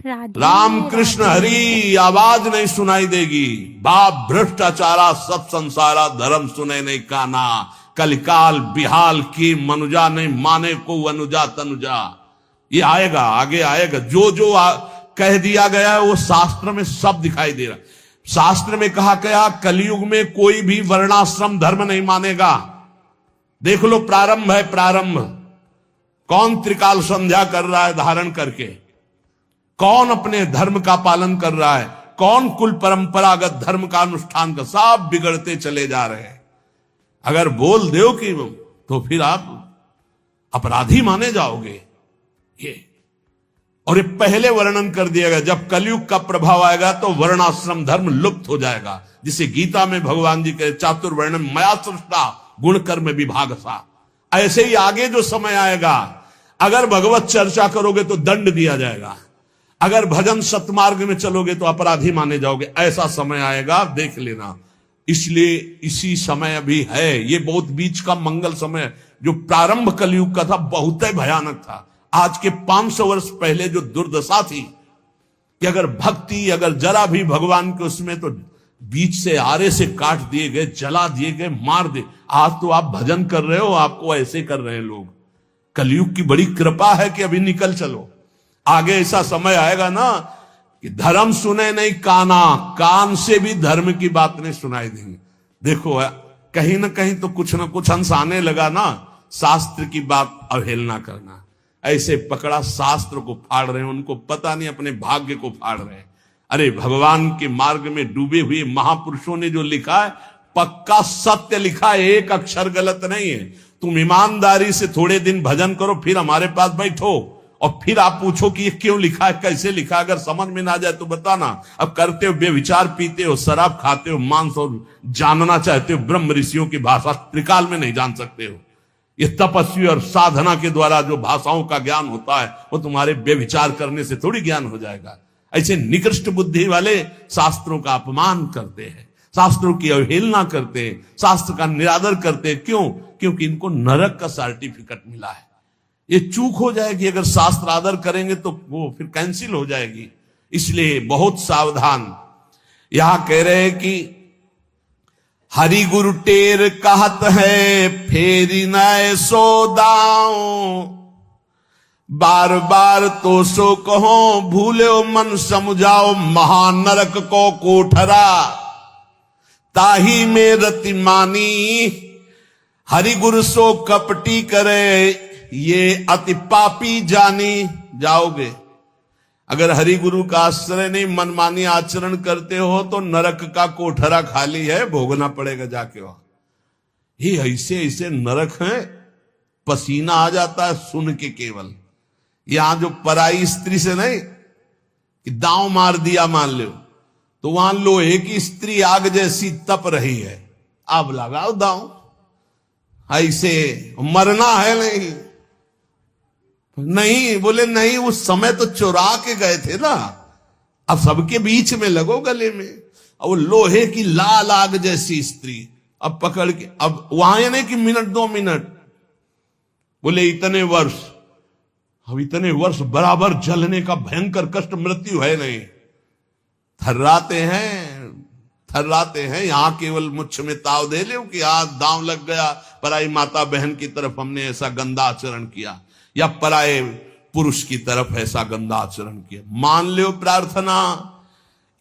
राम कृष्ण हरि आवाज नहीं सुनाई देगी। बाप भ्रष्टाचारा सब संसारा, धर्म सुने नहीं काना। कलिकाल बिहाल की मनुजा नहीं माने को अनुजा तनुजा। ये आएगा, आगे आएगा। जो जो कह दिया गया है वो शास्त्र में सब दिखाई दे रहा है। शास्त्र में कहा गया कलयुग में कोई भी वर्णाश्रम धर्म नहीं मानेगा। देख लो, प्रारंभ है, प्रारंभ। कौन त्रिकाल संध्या कर रहा है धारण करके? कौन अपने धर्म का पालन कर रहा है? कौन कुल परंपरागत धर्म का अनुष्ठान कर? सब बिगड़ते चले जा रहे हैं। अगर बोल दो कि तो फिर आप अपराधी माने जाओगे। ये और ये पहले वर्णन कर दिया गया, जब कलयुग का प्रभाव आएगा तो वर्णाश्रम धर्म लुप्त हो जाएगा। जिसे गीता में भगवान जी के चातुर्वर्ण मया सृष्टा गुण कर्म विभाग सा। ऐसे ही आगे जो समय आएगा, अगर भगवत चर्चा करोगे तो दंड दिया जाएगा, अगर भजन सतमार्ग में चलोगे तो अपराधी माने जाओगे। ऐसा समय आएगा, देख लेना। इसलिए इसी समय अभी है, ये बहुत बीच का मंगल समय जो प्रारंभ कलयुग का था बहुत ही भयानक था। आज के 500 वर्ष पहले जो दुर्दशा थी कि अगर भक्ति अगर जरा भी भगवान के उसमें, तो बीच से आरे से काट दिए गए, जला दिए गए, मार दिए। आज तो आप भजन कर रहे हो, आपको ऐसे कर रहे हैं लोग। कलयुग की बड़ी कृपा है कि अभी निकल चलो। आगे ऐसा समय आएगा ना कि धर्म सुने नहीं काना, कान से भी धर्म की बात नहीं सुनाई देंगे। देखो कहीं ना कहीं तो कुछ ना कुछ अंश आने लगा ना, शास्त्र की बात अवहेलना करना। ऐसे पकड़ा, शास्त्र को फाड़ रहे हैं, उनको पता नहीं अपने भाग्य को फाड़ रहे हैं। अरे भगवान के मार्ग में डूबे हुए महापुरुषों ने जो लिखा है पक्का सत्य लिखा है, एक अक्षर गलत नहीं है। तुम ईमानदारी से थोड़े दिन भजन करो, फिर हमारे पास बैठो और फिर आप पूछो कि ये क्यों लिखा है, कैसे लिखा है। अगर समझ में ना जाए तो बताना। अब करते हो बेविचार, पीते हो शराब, खाते हो मांस और जानना चाहते हो ब्रह्म ऋषियों की भाषा, त्रिकाल में नहीं जान सकते हो। ये तपस्वी और साधना के द्वारा जो भाषाओं का ज्ञान होता है वो तुम्हारे बेविचार करने से थोड़ी ज्ञान हो जाएगा। ऐसे निकृष्ट बुद्धि वाले शास्त्रों का अपमान करते हैं, शास्त्रों की अवहेलना करते हैं, शास्त्र का निरादर करते हैं। क्यों? क्योंकि इनको नरक का सर्टिफिकेट मिला है। ये चूक हो जाएगी, अगर शास्त्र आदर करेंगे तो वो फिर कैंसिल हो जाएगी। इसलिए बहुत सावधान। यहां कह रहे हैं कि हरि गुरु टेर कहत है फेरी नए सो दाऊं, बार बार तो सो कहो भूले मन समझाओ, महानरक को कोठरा ताही में रति मानी, हरि गुरु सो कपटी करे ये अति पापी जानी। जाओगे अगर हरि गुरु का आश्रय नहीं, मनमानी आचरण करते हो तो नरक का कोठरा खाली है, भोगना पड़ेगा जाके वहां। ये ऐसे ऐसे नरक हैं, पसीना आ जाता है सुन के। केवल यहां जो पराई स्त्री से नहीं कि दांव मार दिया मान लो, तो वहां लोहे की स्त्री आग जैसी तप रही है, अब लगाओ दांव। ऐसे मरना है नहीं, बोले नहीं, उस समय तो चुरा के गए थे ना, अब सबके बीच में लगो गले में। अब वो लोहे की लाल आग जैसी स्त्री अब पकड़ के, अब वहां नहीं कि मिनट 2 मिनट, बोले इतने वर्ष, अब इतने वर्ष बराबर जलने का भयंकर कष्ट, मृत्यु है नहीं। थर्राते हैं। यहां केवल मुझ में ताव दे लो कि आज दांव लग गया, पराई माता बहन की तरफ हमने ऐसा गंदा आचरण किया, या पराये पुरुष की तरफ ऐसा गंदा आचरण किया। मान लो प्रार्थना,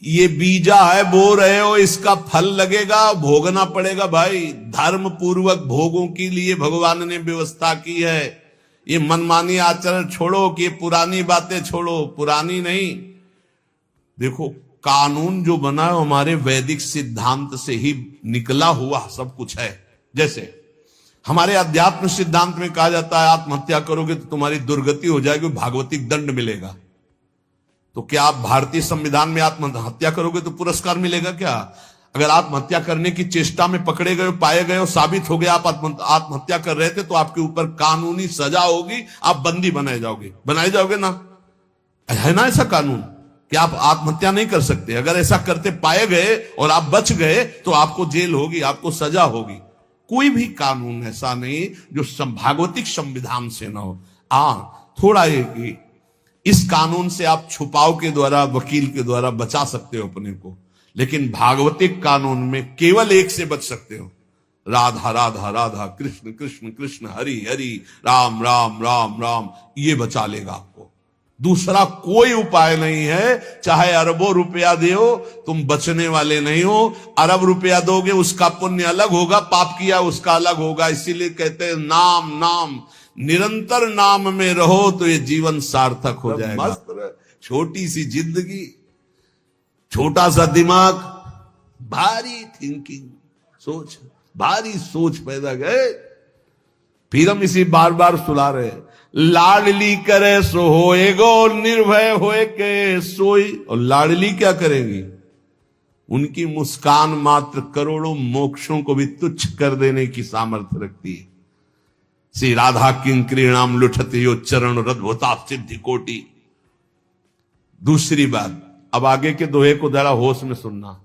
ये बीजा है, बो रहे हो, इसका फल लगेगा, भोगना पड़ेगा भाई। धर्म पूर्वक भोगों के लिए भगवान ने व्यवस्था की है। ये मनमानी आचरण छोड़ो, कि पुरानी बातें छोड़ो, पुरानी नहीं। देखो कानून जो बना है हमारे वैदिक सिद्धांत से ही निकला हुआ सब कुछ है। जैसे हमारे अध्यात्म सिद्धांत में कहा जाता है आत्महत्या करोगे तो तुम्हारी दुर्गति हो जाएगी, भागवतिक दंड मिलेगा। तो क्या आप भारतीय संविधान में आत्महत्या करोगे तो पुरस्कार मिलेगा क्या? अगर आत्महत्या करने की चेष्टा में पकड़े गए, पाए गए, साबित हो गया आप आत्महत्या कर रहे थे, तो आपके ऊपर कानूनी सजा होगी, आप बंदी बनाए जाओगे ना। है ना ऐसा कानून कि आप आत्महत्या नहीं कर सकते। अगर ऐसा करते पाए गए और आप बच गए तो आपको जेल होगी, आपको सजा होगी। कोई भी कानून ऐसा नहीं जो भागवतिक संविधान से ना हो। थोड़ा इस कानून से आप छुपाव के द्वारा, वकील के द्वारा बचा सकते हो अपने को, लेकिन भागवतिक कानून में केवल एक से बच सकते हो, राधा राधा राधा, कृष्ण कृष्ण कृष्ण, हरि हरि, राम राम राम राम। ये बचा लेगा आपको, दूसरा कोई उपाय नहीं है। चाहे अरबों रुपया दो, तुम बचने वाले नहीं हो। अरब रुपया दोगे उसका पुण्य अलग होगा, पाप किया उसका अलग होगा। इसीलिए कहते हैं नाम नाम, निरंतर नाम में रहो तो ये जीवन सार्थक हो जाएगा। मस्त छोटी सी जिंदगी, छोटा सा दिमाग, भारी थिंकिंग, सोच, भारी सोच पैदा गए। फिर हम इसी बार बार सुना रहे, लाडली करे सो होएगो, निर्भय होए के सोई। और लाडली क्या करेंगी? उनकी मुस्कान मात्र करोड़ों मोक्षों को भी तुच्छ कर देने की सामर्थ्य रखती है। श्री राधा किंकरीणाम लुठते यो चरण रद्भुता सिद्धि कोटि। दूसरी बात, अब आगे के दोहे को जरा होश में सुनना।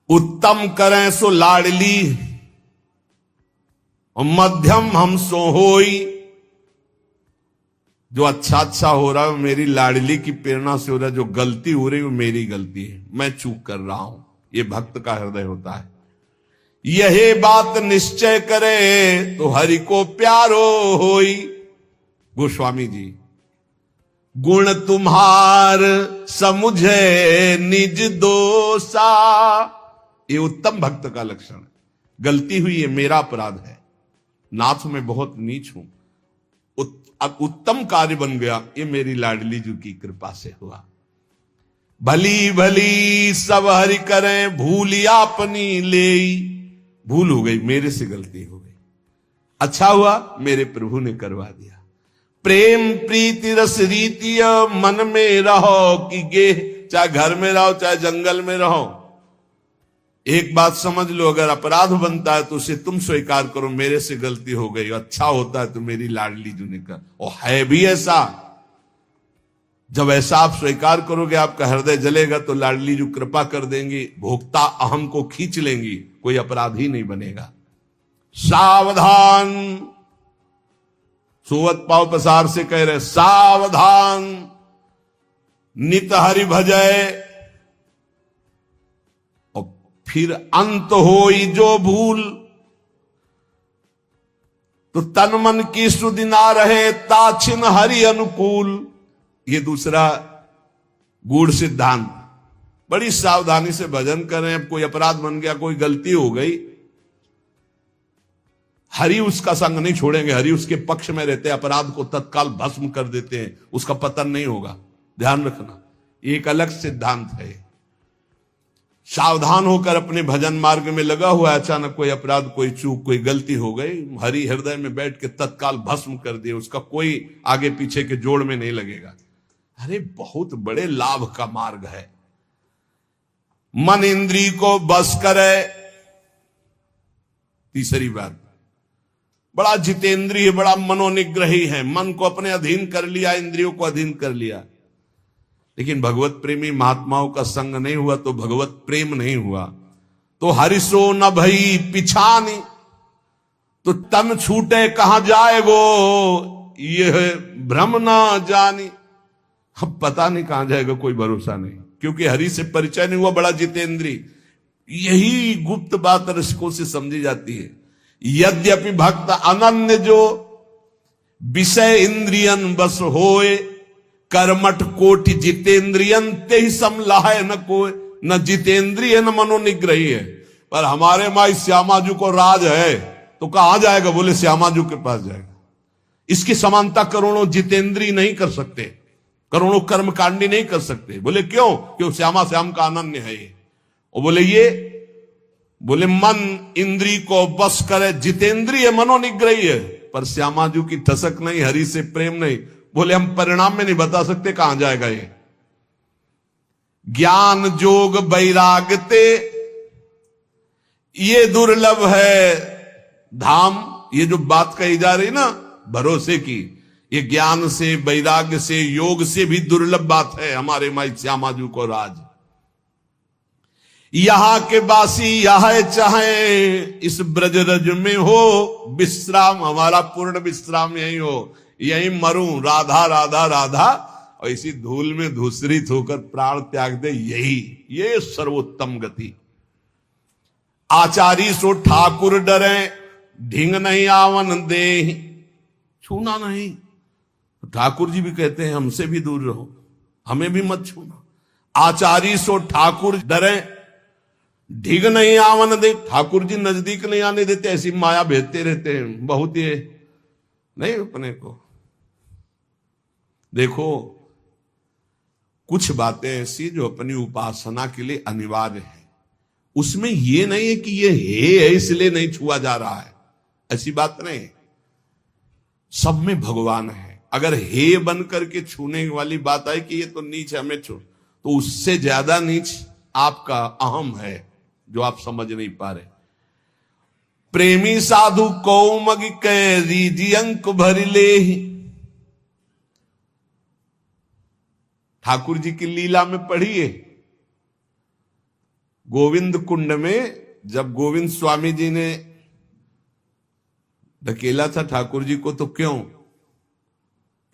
उत्तम करें सो लाडली, और मध्यम हम सो होई। जो अच्छा अच्छा हो रहा है वो मेरी लाडली की प्रेरणा से हो रहा है, जो गलती हो रही है वो मेरी गलती है, मैं चूक कर रहा हूं। ये भक्त का हृदय होता है। यही बात निश्चय करे तो हरि को प्यारो होई। गोस्वामी जी, गुण तुम्हार समुझे निज दोषा। ये उत्तम भक्त का लक्षण है। गलती हुई है, मेरा अपराध है, नाथ में बहुत नीच हूं, अब उत्तम कार्य बन गया, ये मेरी लाडली जी की कृपा से हुआ। भली भली सब हरि करें, भूलिया अपनी ले। भूल हो गई, मेरे से गलती हो गई, अच्छा हुआ मेरे प्रभु ने करवा दिया। प्रेम प्रीति रस रीति मन में रहो कि गे, चाहे घर में रहो चाहे जंगल में रहो। एक बात समझ लो, अगर अपराध बनता है तो उसे तुम स्वीकार करो, मेरे से गलती हो गई। अच्छा होता है तो मेरी लाडली जी ने कहा, और है भी ऐसा। जब ऐसा आप स्वीकार करोगे, आपका हृदय जलेगा तो लाडली जी कृपा कर देंगी, भोक्ता अहम को खींच लेंगी, कोई अपराध ही नहीं बनेगा। सावधान, सोवत पाव पसार से कह रहे, सावधान नित हरि भजय। फिर अंत होई जो भूल, तो तन मन की सुधि ना रहे, ताछिन हरि अनुकूल। ये दूसरा गूढ़ सिद्धांत। बड़ी सावधानी से भजन करें। अब कोई अपराध बन गया, कोई गलती हो गई, हरि उसका संग नहीं छोड़ेंगे, हरि उसके पक्ष में रहते हैं, अपराध को तत्काल भस्म कर देते हैं, उसका पतन नहीं होगा। ध्यान रखना, एक अलग सिद्धांत है। सावधान होकर अपने भजन मार्ग में लगा हुआ है, अचानक कोई अपराध, कोई चूक, कोई गलती हो गई, हरि हृदय में बैठ के तत्काल भस्म कर दिए, उसका कोई आगे पीछे के जोड़ में नहीं लगेगा। अरे बहुत बड़े लाभ का मार्ग है। मन इंद्री को बस करे। तीसरी बात, बड़ा जितेंद्रिय, बड़ा मनोनिग्रही है, मन को अपने अधीन कर लिया, इंद्रियों को अधीन कर लिया। लेकिन भगवत प्रेमी महात्माओं का संग नहीं हुआ तो भगवत प्रेम नहीं हुआ। तो हरिसो न भई पिछानी, तो तन छूटे कहां जाएगो, यह भ्रम ना जानी। अब पता नहीं कहां जाएगा, कोई भरोसा नहीं, क्योंकि हरि से परिचय नहीं हुआ, बड़ा जितेंद्री। यही गुप्त बात रसिकों से समझी जाती है। यद्यपि भक्त अनन्य जो, विषय इंद्रियन बस होए, कर्मठ कोटि जितेंद्रियन ते ही समलाहे न कोई। न जितेंद्रिय न मनोनिग्रही है। पर हमारे माई श्यामाजू को राज है, तो कहां जाएगा? बोले श्यामाजू के पास जाएगा। इसकी समानता करोड़ों जितेंद्री नहीं कर सकते, करोड़ों कर्मकांडी नहीं कर सकते। बोले क्यों? क्यों? श्यामा श्याम का अनन्य है ये। और बोले ये, बोले मन इंद्री को बस करे, जितेंद्रिय मनोनिग्रही है, पर श्यामाजू की ठसक नहीं, हरि से प्रेम नहीं। बोले हम परिणाम में नहीं बता सकते कहां जाएगा ये। ज्ञान जोग वैरागते, ये दुर्लभ है धाम। ये जो बात कही जा रही ना भरोसे की, ये ज्ञान से, वैराग्य से, योग से भी दुर्लभ बात है हमारे माई श्यामाजू को राज। यहां के बासी यह चाहे इस ब्रज रज में हो विश्राम, हमारा पूर्ण विश्राम यही हो। यहीं मरूं, राधा राधा राधा, और इसी धूल में धूसरित होकर प्राण त्याग दे, ये सर्वोत्तम गति। आचारी सो ठाकुर डरे, ढिंग नहीं आवन दे, छूना नहीं। ठाकुर जी भी कहते हैं हमसे भी दूर रहो, हमें भी मत छूना। आचारी सो ठाकुर डरे, ढिग नहीं आवन दे, ठाकुर जी नजदीक नहीं आने देते, ऐसी माया भेजते रहते हैं बहुत, ये नहीं अपने को। देखो कुछ बातें ऐसी जो अपनी उपासना के लिए अनिवार्य है, उसमें ये नहीं है कि ये है इसलिए नहीं छुआ जा रहा है, ऐसी बात नहीं। सब में भगवान है। अगर हे बन करके छूने वाली बात आई कि ये तो नीच है हमें छू, तो उससे ज्यादा नीच आपका अहम है जो आप समझ नहीं पा रहे। प्रेमी साधु कौमग कै रीजी अंक भर ले, ठाकुर जी की लीला में पढ़िए, गोविंद कुंड में जब गोविंद स्वामी जी ने धकेला था ठाकुर जी को, तो क्यों?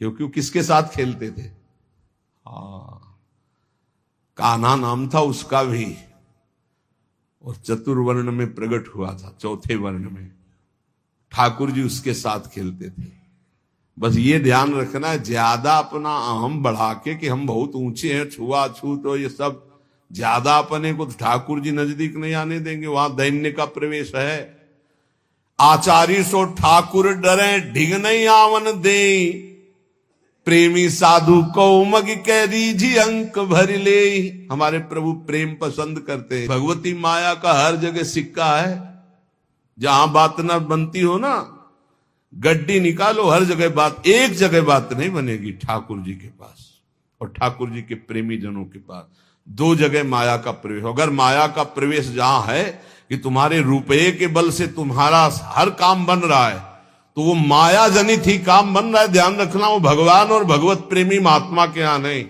क्योंकि वो किसके साथ खेलते थे? कान्हा नाम था उसका भी, और चतुर्वर्ण में प्रकट हुआ था, चौथे वर्ण में ठाकुर जी उसके साथ खेलते थे। बस ये ध्यान रखना है, ज्यादा अपना अहम बढ़ा के कि हम बहुत ऊंचे हैं, छुआ छू तो ये सब ज्यादा अपने को, तो ठाकुर जी नजदीक नहीं आने देंगे, वहां दैन्य का प्रवेश है। आचार्य सो ठाकुर डरे, ढिग नहीं आवन दे, प्रेमी साधु कौमग के रीझी अंक भर ले। हमारे प्रभु प्रेम पसंद करते हैं। भगवती माया का हर जगह सिक्का है, जहां बात ना बनती हो ना, गड्डी निकालो, हर जगह बात, एक जगह बात नहीं बनेगी, ठाकुर जी के पास और ठाकुर जी के प्रेमी जनों के पास। दो जगह माया का प्रवेश। अगर माया का प्रवेश जहां है कि तुम्हारे रुपये के बल से तुम्हारा हर काम बन रहा है, तो वो माया जनित ही काम बन रहा है, ध्यान रखना। वो भगवान और भगवत प्रेमी महात्मा के यहां नहीं।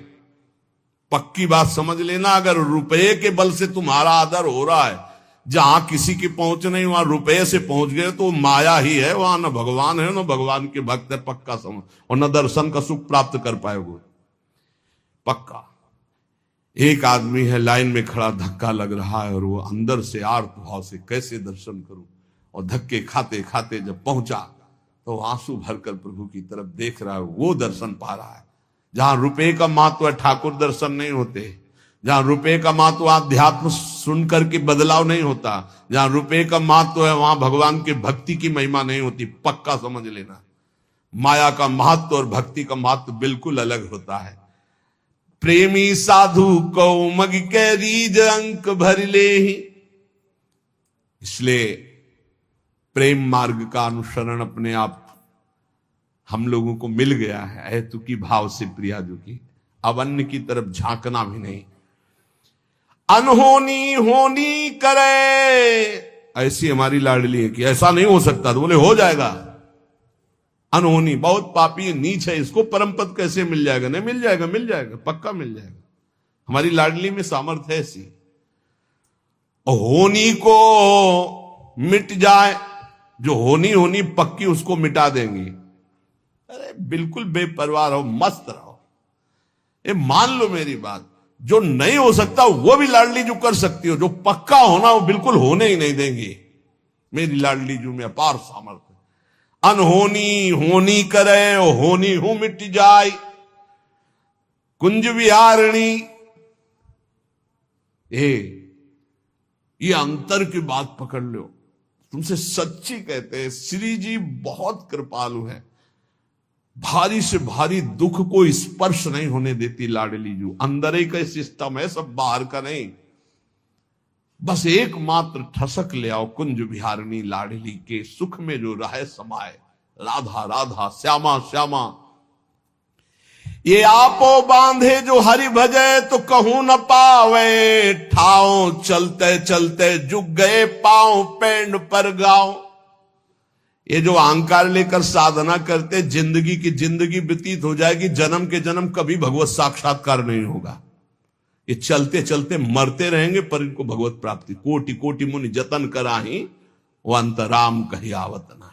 पक्की बात समझ लेना, अगर रुपये के बल से तुम्हारा आदर हो रहा है, जहां किसी की पहुंच नहीं वहां रुपये से पहुंच गए, तो माया ही है, वहां न भगवान है न भगवान के भक्त है, पक्का समझ, और न दर्शन का सुख प्राप्त कर पाएगो, पक्का। एक आदमी है लाइन में खड़ा, धक्का लग रहा है, और वो अंदर से आर्त भाव से कैसे दर्शन करूं, और धक्के खाते खाते जब पहुंचा तो आंसू भरकर प्रभु की तरफ देख रहा है, वो दर्शन पा रहा है। जहां रुपये का महत्व है, ठाकुर दर्शन नहीं होते। जहां रुपये का महत्व, आध्यात्म सुन करके बदलाव नहीं होता। जहां रुपये का महत्व है, वहां भगवान की भक्ति की महिमा नहीं होती, पक्का समझ लेना। माया का महत्व और भक्ति का महत्व बिल्कुल अलग होता है। प्रेमी साधु कौमग के रीज अंक भर ले, इसलिए प्रेम मार्ग का अनुसरण अपने आप हम लोगों को मिल गया है। ऐतुकी भाव से प्रिया जो की, अब अन्य की तरफ झांकना भी नहीं। अनहोनी होनी करे, ऐसी हमारी लाडली है कि ऐसा नहीं हो सकता, तो बोले हो जाएगा। अनहोनी बहुत पापी है, नीच है, इसको परम पद कैसे मिल जाएगा? नहीं मिल जाएगा, मिल जाएगा, पक्का मिल जाएगा। हमारी लाडली में सामर्थ्य है ऐसी। और होनी को मिट जाए, जो होनी होनी पक्की, उसको मिटा देंगी। अरे बिल्कुल बेपरवाह रहो, मस्त रहो। ये मान लो मेरी बात, जो नहीं हो सकता वो भी लाडली जो कर सकती हो, जो पक्का होना वो बिल्कुल होने ही नहीं देंगी। मेरी लाडली जो में अपार सामर्थ्य। अनहोनी होनी करे, होनी हो मिट जाए, कुंज विहारणी। ये अंतर की बात पकड़ लो, तुमसे सच्ची कहते हैं, श्री जी बहुत कृपालु है। भारी से भारी दुख को स्पर्श नहीं होने देती लाडली जू। अंदर ही का सिस्टम है, सब बाहर का नहीं। बस एकमात्र ठसक ले आओ, कुंज विहारिणी लाडली के सुख में जो रहे समाये। राधा राधा श्यामा श्यामा, ये आपो बांधे जो हरि भजे, तो कहूं न पावे। ठाव चलते चलते जुग गए पांव, पेंड पर गाओ। ये जो अहंकार लेकर साधना करते, जिंदगी की जिंदगी व्यतीत हो जाएगी, जन्म के जन्म कभी भगवत साक्षात्कार नहीं होगा। ये चलते चलते मरते रहेंगे, पर इनको भगवत प्राप्ति कोटि कोटि मुनि जतन कराही, वो अंतराम कही आवत नाही।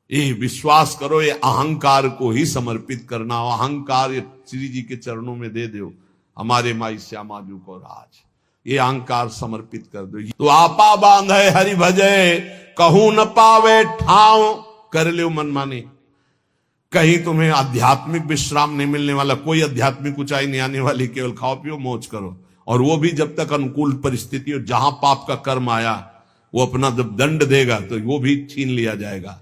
ये विश्वास करो, ये अहंकार को ही समर्पित करना। अहंकार ये श्री जी के चरणों में दे दो, हमारे माई श्यामा जी को राज, ये अहंकार समर्पित कर दो। तो आपा बांधे हरि भजे, कहूं न पावे ठाव, कर लो मनमानी। कहीं तुम्हें आध्यात्मिक विश्राम नहीं मिलने वाला, कोई आध्यात्मिक ऊंचाई नहीं आने वाली, केवल खाओ पियो मौज करो। और वो भी जब तक अनुकूल परिस्थिति हो, जहां पाप का कर्म आया वो अपना जब दंड देगा तो वो भी छीन लिया जाएगा।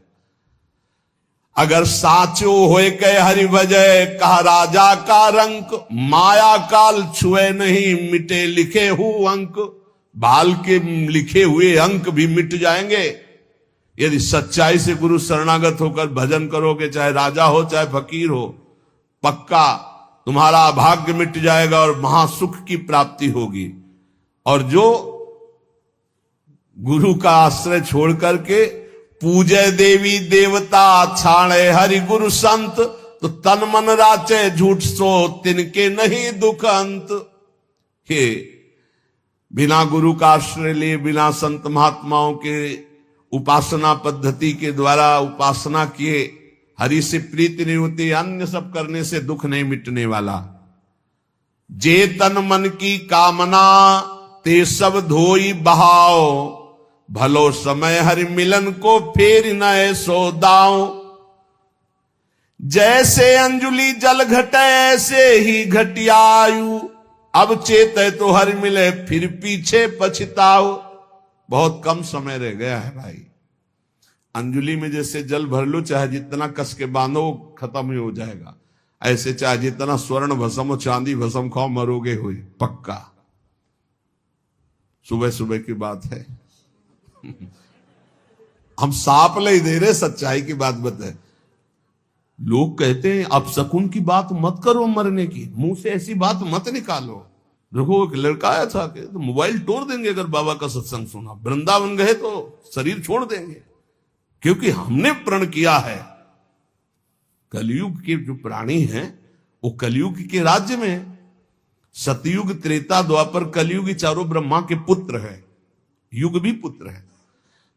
अगर साचो होए कह हरि भजय, कहा राजा का रंक, माया काल छुए नहीं, मिटे लिखे हु अंक। बाल के लिखे हुए अंक भी मिट जाएंगे यदि सच्चाई से गुरु शरणागत होकर भजन करोगे, चाहे राजा हो चाहे फकीर हो। पक्का तुम्हारा भाग्य मिट जाएगा और महासुख की प्राप्ति होगी। और जो गुरु का आश्रय छोड़ करके पूजे देवी देवता, छाणे हरि गुरु संत, तो तन मन राचे झूठ सो, तिनके नहीं दुख अंत। हे बिना गुरु का आश्रय लिए, बिना संत महात्माओं के उपासना पद्धति के द्वारा उपासना किए हरि से प्रीति नहीं होती, अन्य सब करने से दुख नहीं मिटने वाला। जे तन मन की कामना, ते सब धोई बहाओ, भलो समय हरि मिलन को फेर न सो दाओ। जैसे अंजुलि जल घटे, ऐसे ही घटियायु, अब चेते तो हरि मिले, फिर पीछे पछताओ। बहुत कम समय रह गया है भाई। अंजुलि में जैसे जल भर लो, चाहे जितना कस के बांधो खत्म ही हो जाएगा। ऐसे चाहे जितना स्वर्ण भस्म हो, चांदी भस्म खाओ, मरोगे हुए पक्का। सुबह सुबह की बात है। हम साप ले दे रहे, सच्चाई की बात बताए। लोग कहते हैं अब शकुन की बात मत करो, मरने की, मुंह से ऐसी बात मत निकालो। देखो एक लड़का आया था कि तो मोबाइल तोड़ देंगे अगर बाबा का सत्संग सुना, वृंदावन गए तो शरीर छोड़ देंगे, क्योंकि हमने प्रण किया है। कलयुग के जो प्राणी हैं वो कलयुग के राज्य में, सतयुग त्रेता द्वापर कलयुग चारों ब्रह्मा के पुत्र हैं, युग भी पुत्र है।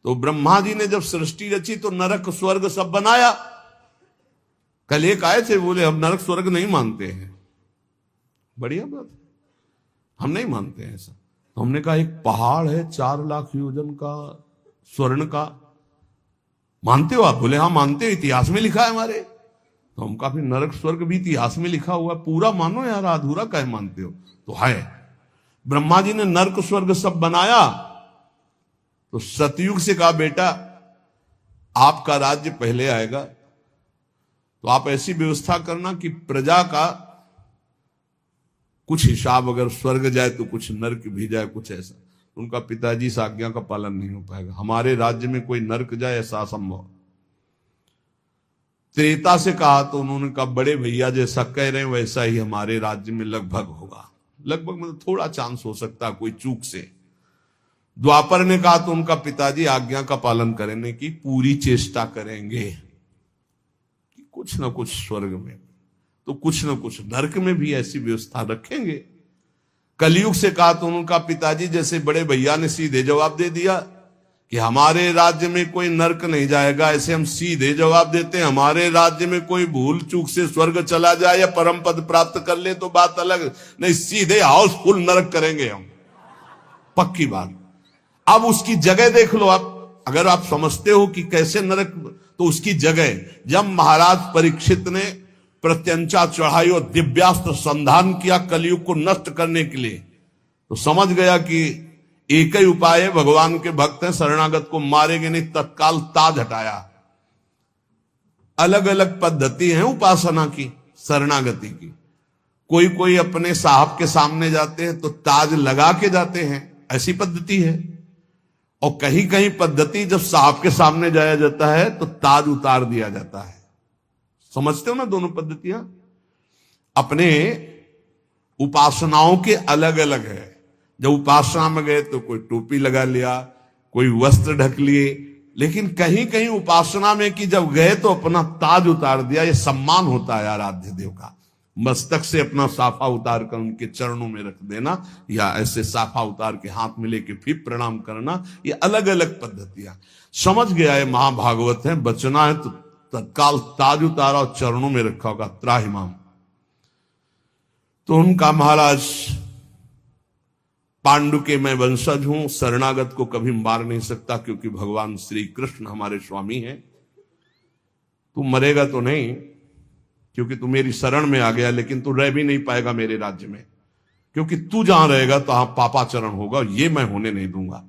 तो ब्रह्मा जी ने जब सृष्टि रची तो नरक स्वर्ग सब बनाया। कल एक आए थे, बोले हम नरक स्वर्ग नहीं मानते हैं। बढ़िया बात, हम नहीं मानते हैं ऐसा। तो हमने कहा एक पहाड़ है 4 लाख योजन का स्वर्ण का, मानते हो आप? बोले हाँ मानते हो, इतिहास में लिखा है हमारे। तो हम कहा फिर नरक स्वर्ग भी इतिहास में लिखा हुआ, पूरा मानो यार, अधूरा काहे मानते हो? तो है, ब्रह्मा जी ने नरक स्वर्ग सब बनाया। तो सतयुग से कहा बेटा आपका राज्य पहले आएगा, तो आप ऐसी व्यवस्था करना कि प्रजा का कुछ हिसाब, अगर स्वर्ग जाए तो कुछ नरक भी जाए, कुछ ऐसा। उनका पिताजी इस आज्ञा का पालन नहीं हो पाएगा, हमारे राज्य में कोई नरक जाए ऐसा असंभव। त्रेता से कहा तो उन्होंने कहा बड़े भैया जैसा कह रहे हैं वैसा ही हमारे राज्य में लगभग होगा। लगभग मतलब थोड़ा चांस हो सकता है कोई चूक से। द्वापर ने कहा तो उनका पिताजी आज्ञा का पालन करने की पूरी चेष्टा करेंगे कि कुछ ना कुछ स्वर्ग में तो कुछ ना कुछ नरक में भी ऐसी व्यवस्था रखेंगे। कलयुग से कहा तो उनका पिताजी जैसे बड़े भैया ने सीधे जवाब दे दिया कि हमारे राज्य में कोई नरक नहीं जाएगा, ऐसे हम सीधे जवाब देते हैं हमारे राज्य में कोई भूल चूक से स्वर्ग चला जाए या परम पद प्राप्त कर ले तो बात अलग, नहीं सीधे हाउसफुल नरक करेंगे हम, पक्की बात। अब उसकी जगह देख लो आप, अगर आप समझते हो कि कैसे नरक, तो उसकी जगह जब महाराज परीक्षित ने प्रत्यंचा चढ़ाई और दिव्यास्त्र संधान किया कलयुग को नष्ट करने के लिए, तो समझ गया कि एक ही उपाय है, भगवान के भक्त हैं, शरणागत को मारेंगे नहीं, तत्काल ताज हटाया। अलग अलग पद्धति है उपासना की, शरणागति की। कोई कोई अपने साहब के सामने जाते हैं तो ताज लगा के जाते हैं, ऐसी पद्धति है। और कहीं कहीं पद्धति जब साहब के सामने जाया जाता है तो ताज उतार दिया जाता है। समझते हो ना दोनों पद्धतियां? अपने उपासनाओं के अलग अलग है। जब उपासना में गए तो कोई टोपी लगा लिया, कोई वस्त्र ढक लिए, लेकिन कहीं कहीं उपासना में कि जब गए तो अपना ताज उतार दिया। ये सम्मान होता है आराध्य देव का। मस्तक से अपना साफा उतार कर उनके चरणों में रख देना, या ऐसे साफा उतार के हाथ में लेके फिर प्रणाम करना, ये अलग अलग पद्धतियां। समझ गया है, महाभागवत है, बचना है तो तत्काल ताज उतारा और चरणों में रखा होगा, त्राहिमाम। तो उनका महाराज पांडु के मैं वंशज हूं, शरणागत को कभी मार नहीं सकता, क्योंकि भगवान श्री कृष्ण हमारे स्वामी हैं। तू मरेगा तो नहीं, क्योंकि तू मेरी शरण में आ गया, लेकिन तू रह भी नहीं पाएगा मेरे राज्य में, क्योंकि तू जहां रहेगा तो वहां पापाचरण होगा, ये मैं होने नहीं दूंगा।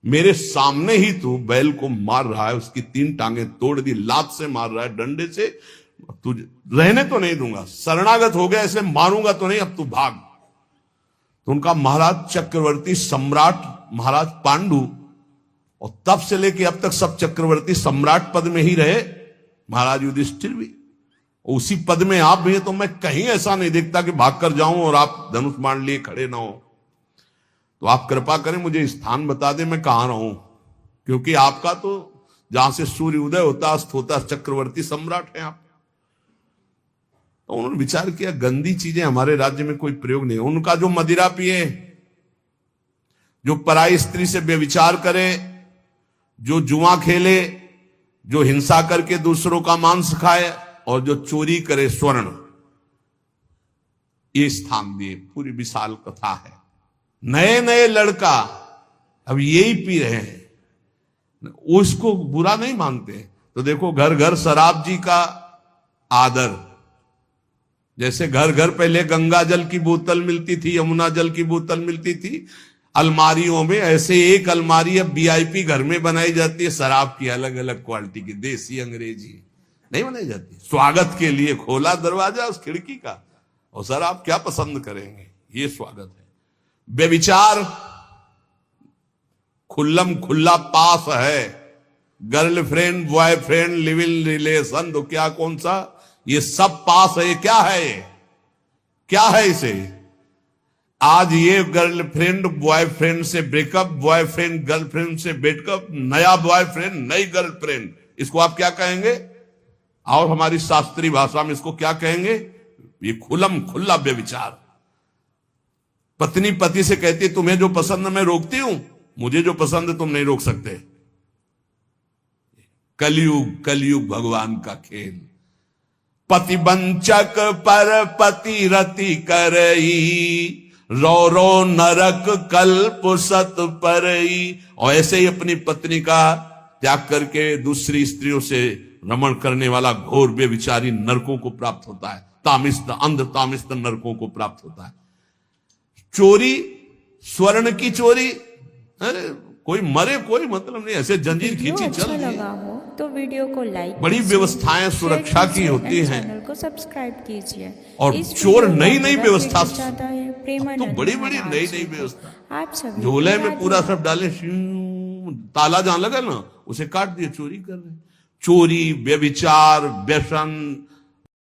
मेरे सामने ही तू बैल को मार रहा है, उसकी 3 टांगे तोड़ दी, लात से मार रहा है, डंडे से, तू रहने तो नहीं दूंगा। शरणागत हो गया, ऐसे मारूंगा तो नहीं, अब तू भाग। तो उनका महाराज चक्रवर्ती सम्राट महाराज पांडु, और तब से लेके अब तक सब चक्रवर्ती सम्राट पद में ही रहे, महाराज युधिष्ठिर भी उसी पद में आप भी हैं। तो मैं कहीं ऐसा नहीं देखता कि भागकर जाऊं और आप धनुष बाण लिए खड़े ना हो। तो आप कृपा करें, मुझे स्थान बता दें मैं कहां रहूं, क्योंकि आपका तो जहां से सूर्य उदय होता अस्त होता चक्रवर्ती सम्राट है आप। तो उन्होंने विचार किया गंदी चीजें हमारे राज्य में कोई प्रयोग नहीं है। उनका जो मदिरा पिए, जो पराई स्त्री से व्यभिचार करे, जो जुआ खेले, जो हिंसा करके दूसरों का मांस खाए, और जो चोरी करे स्वर्ण, ये स्थान दिए। पूरी विशाल कथा है। नए नए लड़का अब यही पी रहे हैं, उसको बुरा नहीं मानते। तो देखो घर घर शराब जी का आदर, जैसे घर घर पहले गंगा जल की बोतल मिलती थी, यमुना जल की बोतल मिलती थी अलमारियों में, ऐसे एक अलमारी अब वीआईपी घर में बनाई जाती है शराब की, अलग अलग क्वालिटी की, देसी अंग्रेजी नहीं बनाई जाती। स्वागत के लिए खोला दरवाजा उस खिड़की का, और सर आप क्या पसंद करेंगे, ये स्वागत है। व्यभिचार खुल्लम खुल्ला पास है, girlfriend boyfriend live in relation, तो क्या कौन सा, ये सब पास है। क्या है ये, क्या है इसे? आज ये गर्लफ्रेंड बॉयफ्रेंड से ब्रेकअप, बॉयफ्रेंड गर्लफ्रेंड से ब्रेकअप, नया बॉयफ्रेंड नई गर्लफ्रेंड, इसको आप क्या कहेंगे? और हमारी शास्त्रीय भाषा में इसको क्या कहेंगे? ये खुल्लम खुल्ला व्यभिचार। पत्नी पति से कहती है तुम्हें जो पसंद मैं रोकती हूं, मुझे जो पसंद है तुम नहीं रोक सकते। कलयुग कलयुग भगवान का खेल। पति वंचक पर पति रति करई, रो रो नरक कल्प सत परई। और ऐसे ही अपनी पत्नी का त्याग करके दूसरी स्त्रियों से रमण करने वाला घोर व्यभिचारी नरकों को प्राप्त होता है, तामिस्त अंध तामिस्त नरकों को प्राप्त होता है। चोरी, स्वर्ण की चोरी, अरे कोई मरे कोई मतलब नहीं, ऐसे जंजीर खींची चल रही है। तो वीडियो को लाइक, बड़ी व्यवस्थाएं सुरक्षा की होती हैं, चैनल को सब्सक्राइब कीजिए। और चोर नई नई व्यवस्था, तो बड़ी बड़ी नई नई व्यवस्था। आप सभी झोले में पूरा सब डाले, ताला जहां लगा ना उसे काट दिए, चोरी कर रहे। चोरी, व्यभिचार, व्यसन,